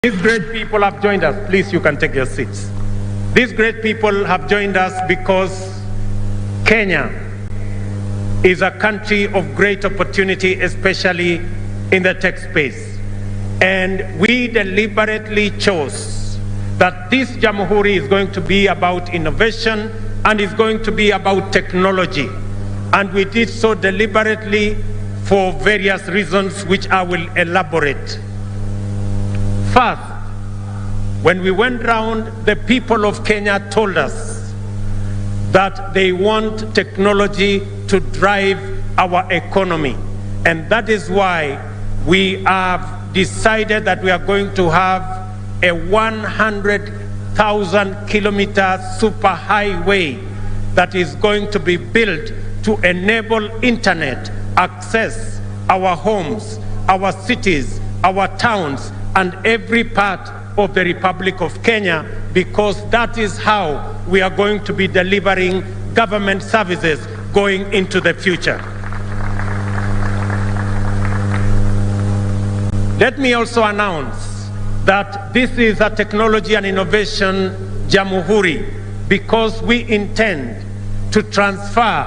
These great people have joined us. Please, you can take your seats. These great people have joined us because Kenya is a country of great opportunity, especially in the tech space. And we deliberately chose that this Jamhuri is going to be about innovation and is going to be about technology. And we did so deliberately for various reasons, which I will elaborate. First, when we went round, the people of Kenya told us that they want technology to drive our economy. And that is why we have decided that we are going to have a 100,000 kilometer super highway that is going to be built to enable internet access our homes, our cities, our towns, and every part of the Republic of Kenya, because that is how we are going to be delivering government services going into the future. Let me also announce that this is a technology and innovation Jamhuri, because we intend to transfer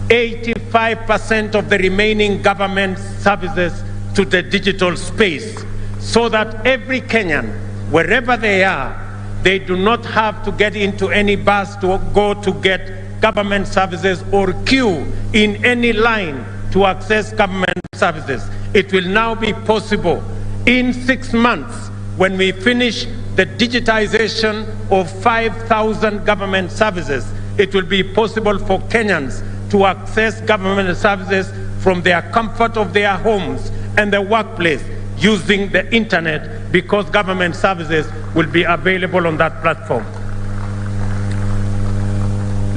85% of the remaining government services to the digital space, so that every Kenyan, wherever they are, they do not have to get into any bus to go to get government services or queue in any line to access government services. It will now be possible in 6 months, when we finish the digitization of 5,000 government services, it will be possible for Kenyans to access government services from their comfort of their homes and the workplace using the internet, because government services will be available on that platform.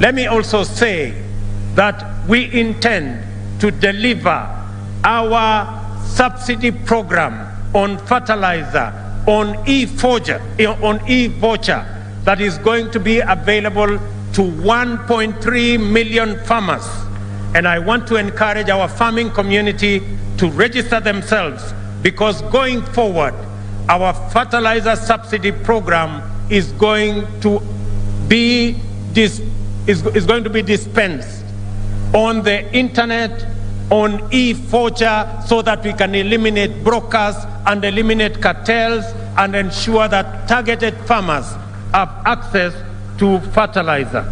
Let me also say that we intend to deliver our subsidy program on fertilizer, on e-voucher, that is going to be available to 1.3 million farmers. And I want to encourage our farming community to register themselves, because going forward, our fertilizer subsidy program is going to be dispensed on the internet, on e-voucher, so that we can eliminate brokers and eliminate cartels and ensure that targeted farmers have access to fertilizer.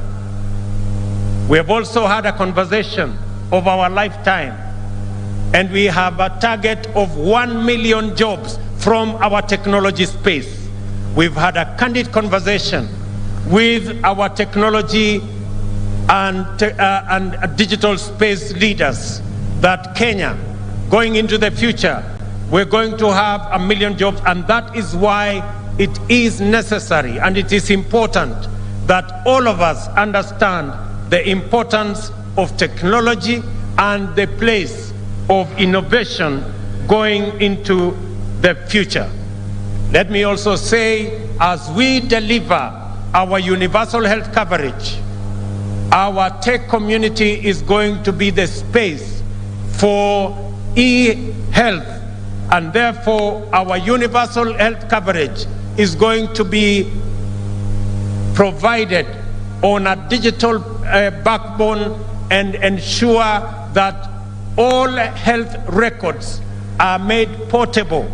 We have also had a conversation of our lifetime, and we have a target of 1 million jobs from our technology space. We've had a candid conversation with our technology and digital space leaders that Kenya, going into the future, we're going to have 1 million jobs, and that is why it is necessary and it is important that all of us understand the importance of technology and the place of innovation going into the future. Let me also say, as we deliver our universal health coverage, our tech community is going to be the space for e-health, and therefore our universal health coverage is going to be provided on a digital backbone and ensure that all health records are made portable,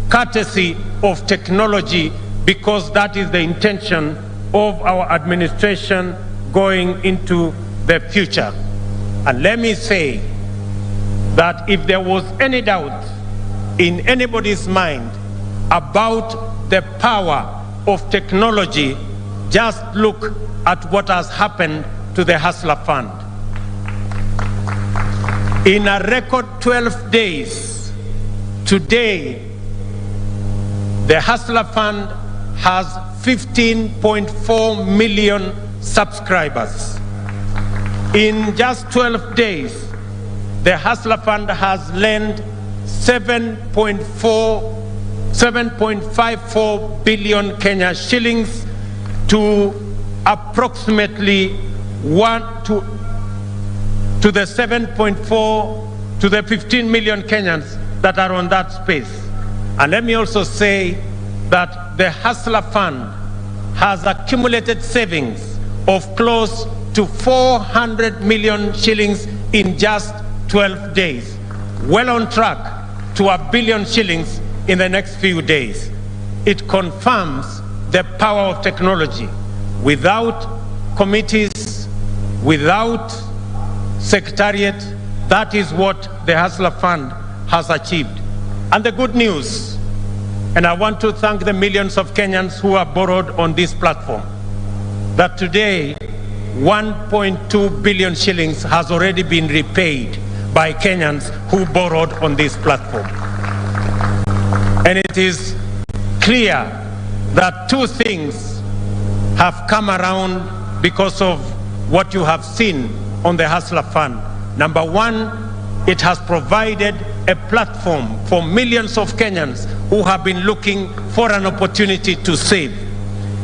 courtesy of technology, because that is the intention of our administration going into the future. And let me say that if there was any doubt in anybody's mind about the power of technology, just look at what has happened to the Hustler Fund. In a record 12 days, today, the Hustler Fund has 15.4 million subscribers. In just 12 days, the Hustler Fund has lent 7.54 billion Kenya shillings to approximately to the 7.4 to the 15 million Kenyans that are on that space. And let me also say that the Hustler Fund has accumulated savings of close to 400 million shillings in just 12 days, well on track to 1 billion shillings in the next few days. It confirms the power of technology. Without committees, without secretariat, that is what the Hustler Fund has achieved. And the good news, and I want to thank the millions of Kenyans who have borrowed on this platform, that today 1.2 billion shillings has already been repaid by Kenyans who borrowed on this platform. And it is clear that two things have come around because of what you have seen on the Hustler Fund. Number one, it has provided a platform for millions of Kenyans who have been looking for an opportunity to save.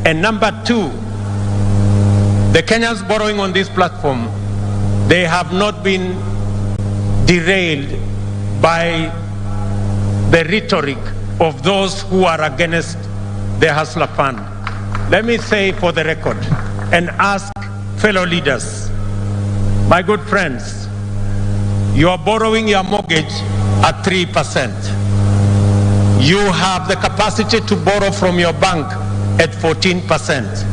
And number two, the Kenyans borrowing on this platform, they have not been derailed by the rhetoric of those who are against the Hustler Fund. Let me say for the record and ask fellow leaders, my good friends, you are borrowing your mortgage at 3%. You have the capacity to borrow from your bank at 14%.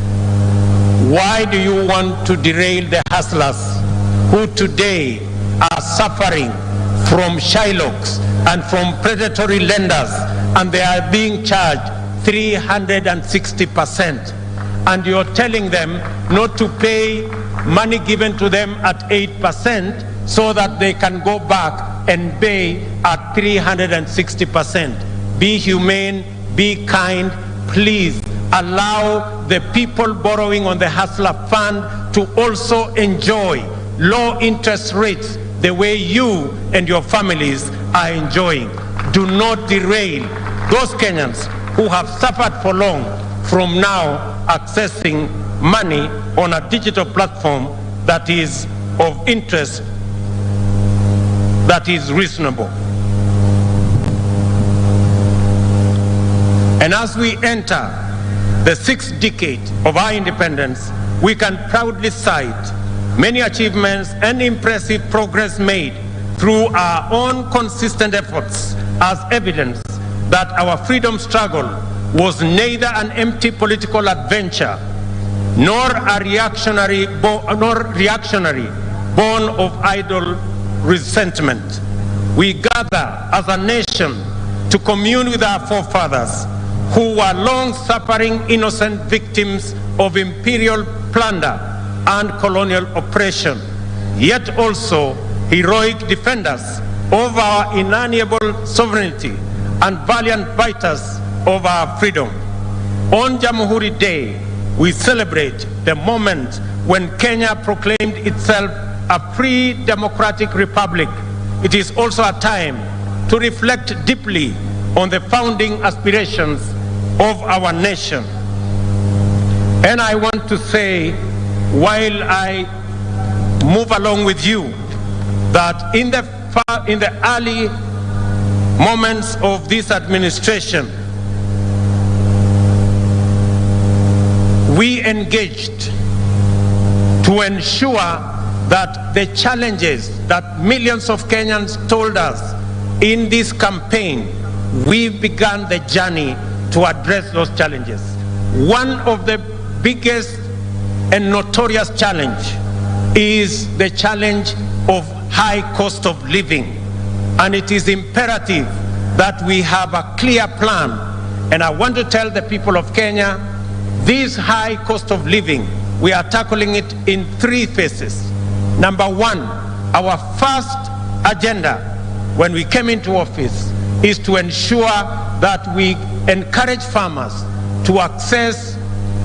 Why do you want to derail the hustlers who today are suffering from shylocks and from predatory lenders, and they are being charged 360%? And you're telling them not to pay money given to them at 8% so that they can go back and pay at 360%. Be humane, be kind, please allow the people borrowing on the Hustler Fund to also enjoy low interest rates the way you and your families are enjoying. Do not derail those Kenyans who have suffered for long from now accessing money on a digital platform that is of interest, that is reasonable. And as we enter the 6th decade of our independence, we can proudly cite many achievements and impressive progress made through our own consistent efforts as evidence that our freedom struggle was neither an empty political adventure nor a reactionary born of idle resentment. We gather as a nation to commune with our forefathers who were long-suffering innocent victims of imperial plunder and colonial oppression, yet also heroic defenders of our inalienable sovereignty and valiant fighters of our freedom. On Jamhuri Day, we celebrate the moment when Kenya proclaimed itself a free democratic republic. It is also a time to reflect deeply on the founding aspirations of our nation. And I want to say, while I move along with you, that in the early moments of this administration, we engaged to ensure that the challenges that millions of Kenyans told us in this campaign, we began the journey to address those challenges. One of the biggest and notorious challenge is the challenge of high cost of living. And it is imperative that we have a clear plan. And I want to tell the people of Kenya, this high cost of living, we are tackling it in 3 phases. Number one, our first agenda when we came into office is to ensure that we encourage farmers to access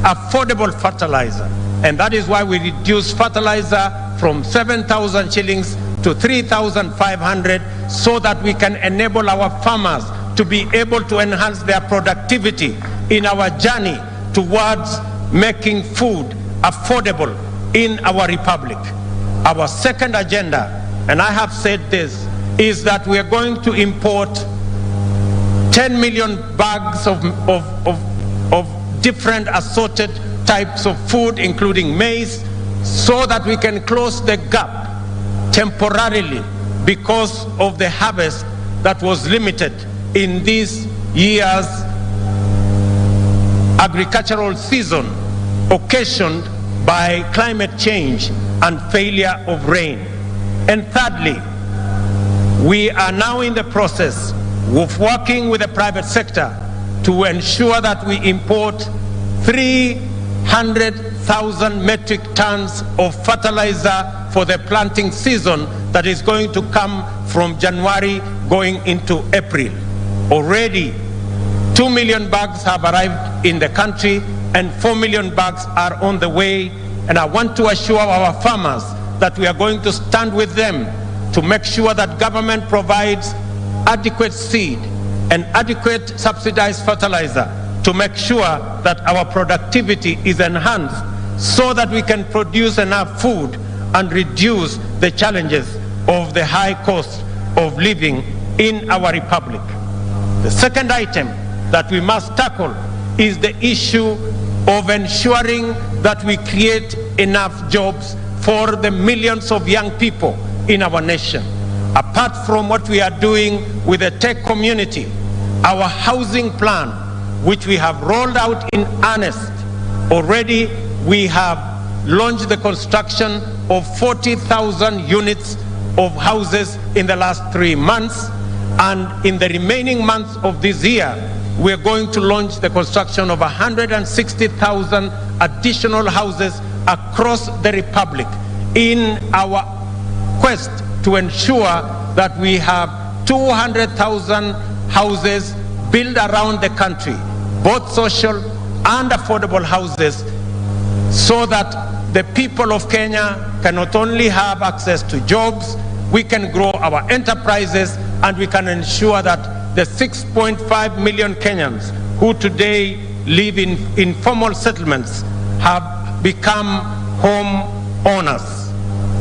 affordable fertilizer. And that is why we reduced fertilizer from 7,000 shillings to 3,500 so that we can enable our farmers to be able to enhance their productivity in our journey towards making food affordable in our republic. Our second agenda, and I have said this, is that we are going to import 10 million bags of different assorted types of food, including maize, so that we can close the gap temporarily because of the harvest that was limited in this year's agricultural season, occasioned by climate change and failure of rain. And thirdly, we are now in the process of working with the private sector to ensure that we import 300,000 metric tons of fertilizer for the planting season that is going to come from January going into April. Already 2 million bags have arrived in the country and 4 million bags are on the way, and I want to assure our farmers that we are going to stand with them to make sure that government provides adequate seed and adequate subsidized fertilizer to make sure that our productivity is enhanced so that we can produce enough food and reduce the challenges of the high cost of living in our republic. The second item that we must tackle is the issue of ensuring that we create enough jobs for the millions of young people in our nation. Apart from what we are doing with the tech community, our housing plan, which we have rolled out in earnest, already we have launched the construction of 40,000 units of houses in the last 3 months, and in the remaining months of this year, we are going to launch the construction of 160,000 additional houses across the Republic in our quest to ensure that we have 200,000 houses built around the country, both social and affordable houses, so that the people of Kenya can not only have access to jobs, we can grow our enterprises, and we can ensure that the 6.5 million Kenyans who today live in informal settlements have become home owners.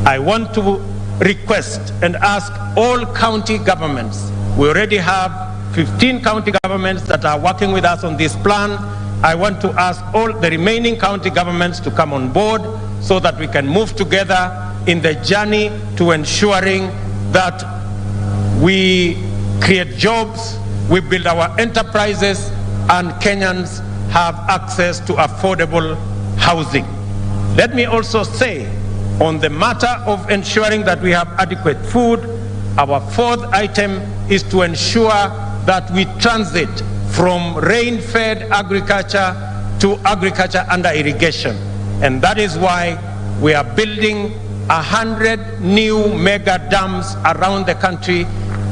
I want to request and ask all county governments. We already have 15 county governments that are working with us on this plan. I want to ask all the remaining county governments to come on board so that we can move together in the journey to ensuring that we create jobs, we build our enterprises, and Kenyans have access to affordable housing. Let me also say, on the matter of ensuring that we have adequate food, our fourth item is to ensure that we transit from rain-fed agriculture to agriculture under irrigation. And that is why we are building 100 new mega dams around the country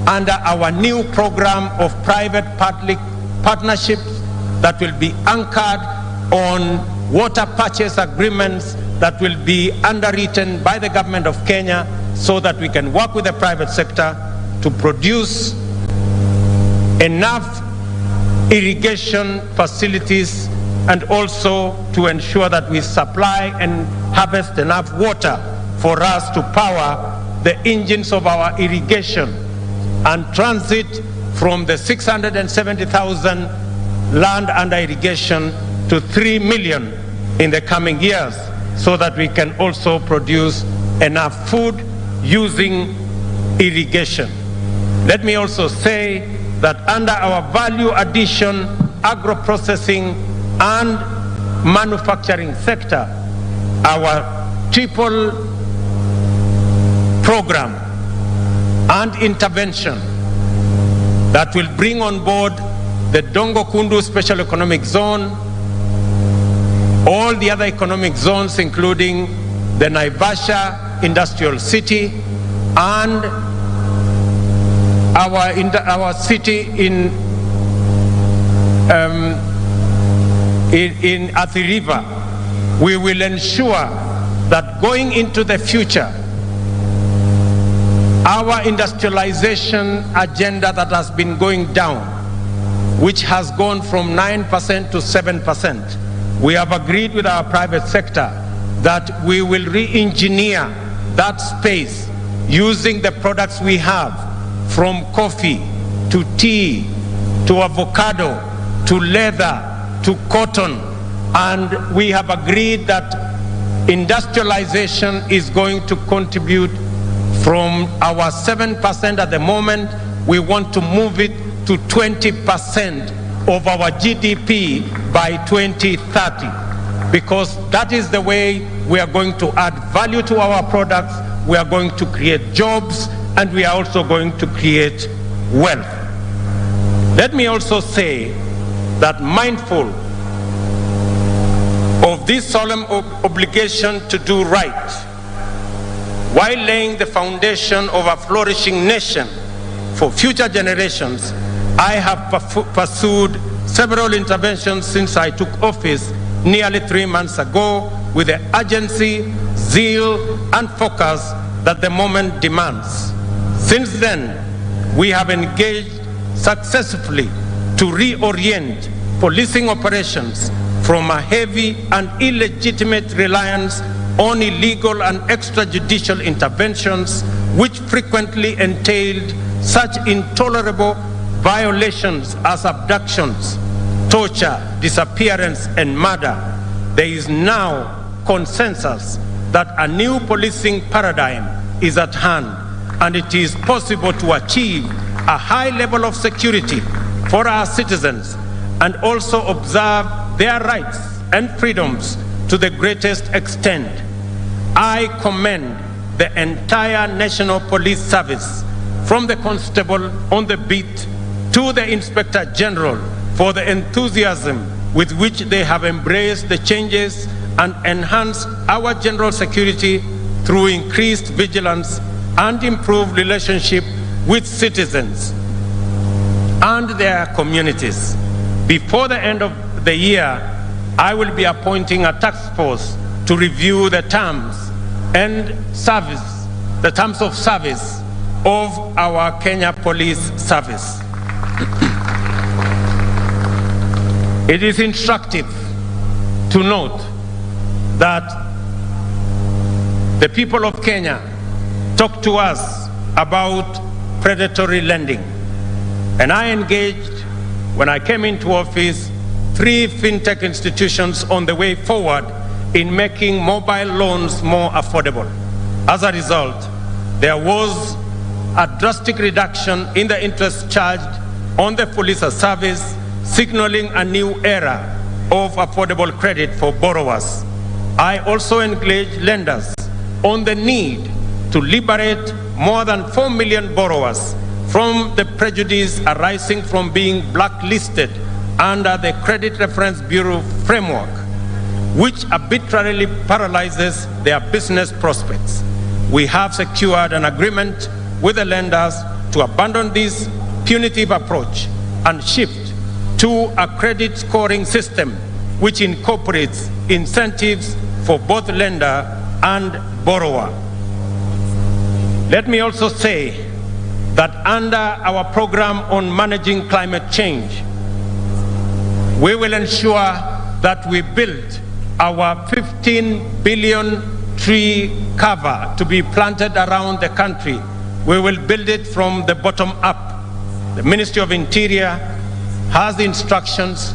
under our new program of private-public partnerships that will be anchored on water purchase agreements that will be underwritten by the government of Kenya, so that we can work with the private sector to produce enough irrigation facilities and also to ensure that we supply and harvest enough water for us to power the engines of our irrigation and transit from the 670,000 land under irrigation to 3 million in the coming years, so that we can also produce enough food using irrigation. Let me also say that under our value addition, agro-processing and manufacturing sector, our triple program and intervention that will bring on board the Dongo Kundu Special Economic Zone, all the other economic zones, including the Naivasha Industrial City and our city in Athi River. We will ensure that going into the future, our industrialization agenda that has been going down, which has gone from 9% to 7%, we have agreed with our private sector that we will re-engineer that space using the products we have, from coffee to tea to avocado, to leather, to cotton, and we have agreed that industrialization is going to contribute from our 7% at the moment. We want to move it to 20% of our GDP by 2030, because that is the way we are going to add value to our products, we are going to create jobs, and we are also going to create wealth. Let me also say that, mindful of this solemn obligation to do right, while laying the foundation of a flourishing nation for future generations, I have pursued several interventions since I took office nearly 3 months ago with the urgency, zeal, and focus that the moment demands. Since then, we have engaged successfully to reorient policing operations from a heavy and illegitimate reliance on illegal and extrajudicial interventions, which frequently entailed such intolerable violations as abductions, torture, disappearance, and murder. There is now consensus that a new policing paradigm is at hand, and it is possible to achieve a high level of security for our citizens and also observe their rights and freedoms to the greatest extent. I commend the entire National Police Service, from the constable on the beat to the Inspector General, for the enthusiasm with which they have embraced the changes and enhanced our general security through increased vigilance and improved relationship with citizens and their communities. Before the end of the year, I will be appointing a task force to review the terms of service of our Kenya Police Service. It is instructive to note that the people of Kenya talk to us about predatory lending. And I engaged, when I came into office, 3 fintech institutions on the way forward in making mobile loans more affordable. As a result, there was a drastic reduction in the interest charged on the police service, signaling a new era of affordable credit for borrowers. I also engaged lenders on the need to liberate more than 4 million borrowers from the prejudice arising from being blacklisted under the Credit Reference Bureau framework, which arbitrarily paralyzes their business prospects. We have secured an agreement with the lenders to abandon this punitive approach and shift to a credit scoring system which incorporates incentives for both lender and borrower. Let me also say that under our program on managing climate change, we will ensure that we build our 15 billion tree cover to be planted around the country. We will build it from the bottom up. The Ministry of Interior has the instructions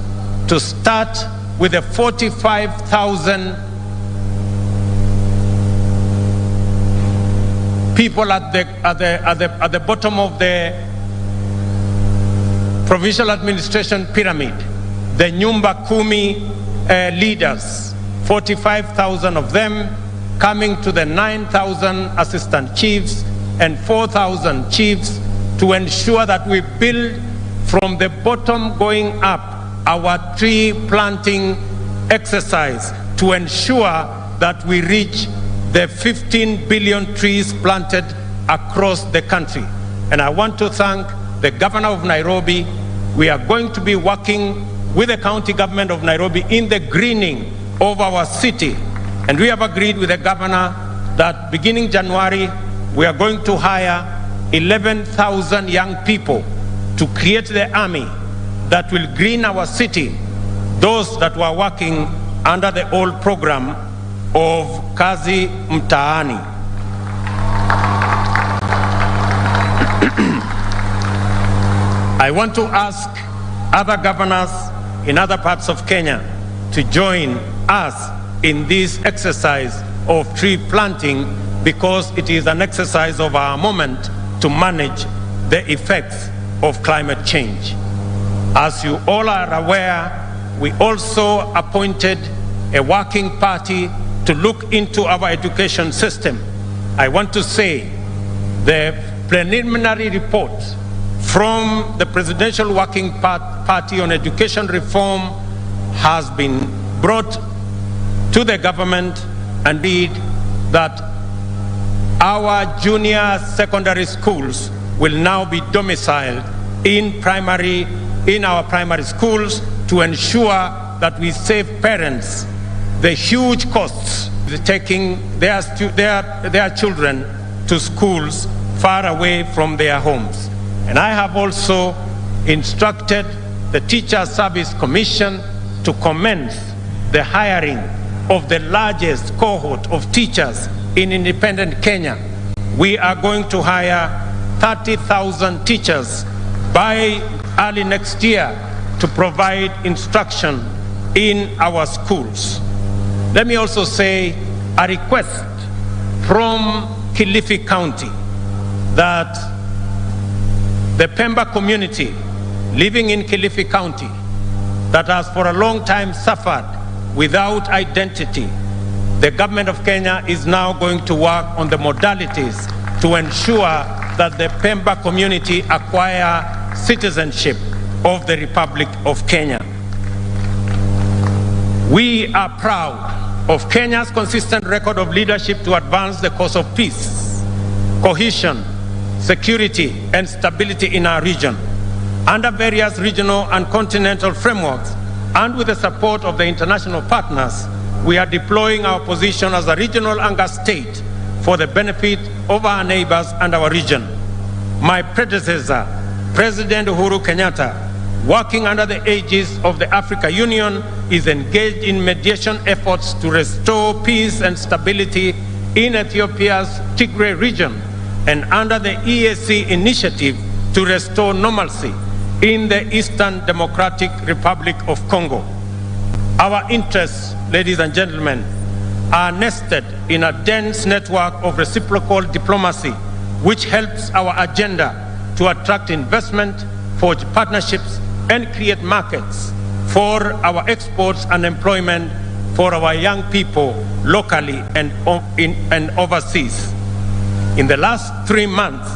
to start with the 45,000 people at the bottom of the provincial administration pyramid, the Nyumba Kumi leaders, 45,000 of them, coming to the 9,000 assistant chiefs and 4,000 chiefs, to ensure that we build from the bottom going up our tree planting exercise to ensure that we reach the 15 billion trees planted across the country. And I want to thank the Governor of Nairobi. We are going to be working with the county government of Nairobi in the greening of our city. And we have agreed with the governor that beginning January, we are going to hire 11,000 young people to create the army that will green our city, those that were working under the old program of Kazi Mtaani. I want to ask other governors in other parts of Kenya to join us in this exercise of tree planting, because it is an exercise of our moment to manage the effects of climate change. As you all are aware, we also appointed a working party to look into our education system. I want to say the preliminary report from the Presidential Working Party on Education Reform has been brought to the government, and indeed that our junior secondary schools will now be domiciled in our primary schools to ensure that we save parents the huge costs of taking their children to schools far away from their homes. And I have also instructed the Teacher Service Commission to commence the hiring of the largest cohort of teachers in independent Kenya. We are going to hire 30,000 teachers by early next year to provide instruction in our schools. Let me also say a request from Kilifi County that the Pemba community living in Kilifi County that has for a long time suffered without identity, the government of Kenya is now going to work on the modalities to ensure that the Pemba community acquire citizenship of the Republic of Kenya. We are proud of Kenya's consistent record of leadership to advance the cause of peace, cohesion, security, and stability in our region. Under various regional and continental frameworks, and with the support of the international partners, we are deploying our position as a regional anchor state for the benefit of our neighbors and our region. My predecessor, President Uhuru Kenyatta, working under the aegis of the Africa Union, is engaged in mediation efforts to restore peace and stability in Ethiopia's Tigray region, and under the EAC initiative to restore normalcy in the Eastern Democratic Republic of Congo. Our interests, ladies and gentlemen, are nested in a dense network of reciprocal diplomacy, which helps our agenda to attract investment, forge partnerships, and create markets for our exports and employment for our young people locally and overseas. In the last 3 months,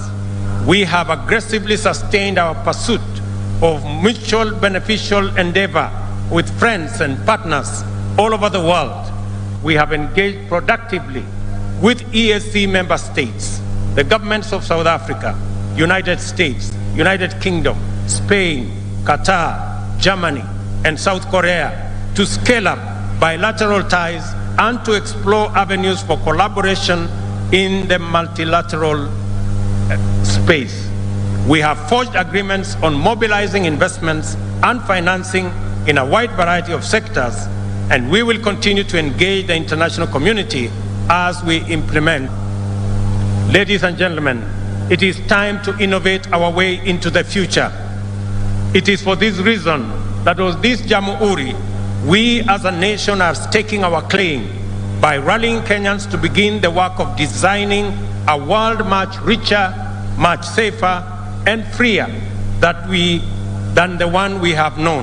we have aggressively sustained our pursuit of mutual beneficial endeavor with friends and partners all over the world. We have engaged productively with EAC member states, the governments of South Africa, United States, United Kingdom, Spain, Qatar, Germany, and South Korea to scale up bilateral ties and to explore avenues for collaboration in the multilateral space. We have forged agreements on mobilizing investments and financing in a wide variety of sectors, and we will continue to engage the international community as we implement. Ladies and gentlemen, it is time to innovate our way into the future. It is for this reason that with this Jamhuri, we as a nation are staking our claim by rallying Kenyans to begin the work of designing a world much richer, much safer, and freer than the one we have known.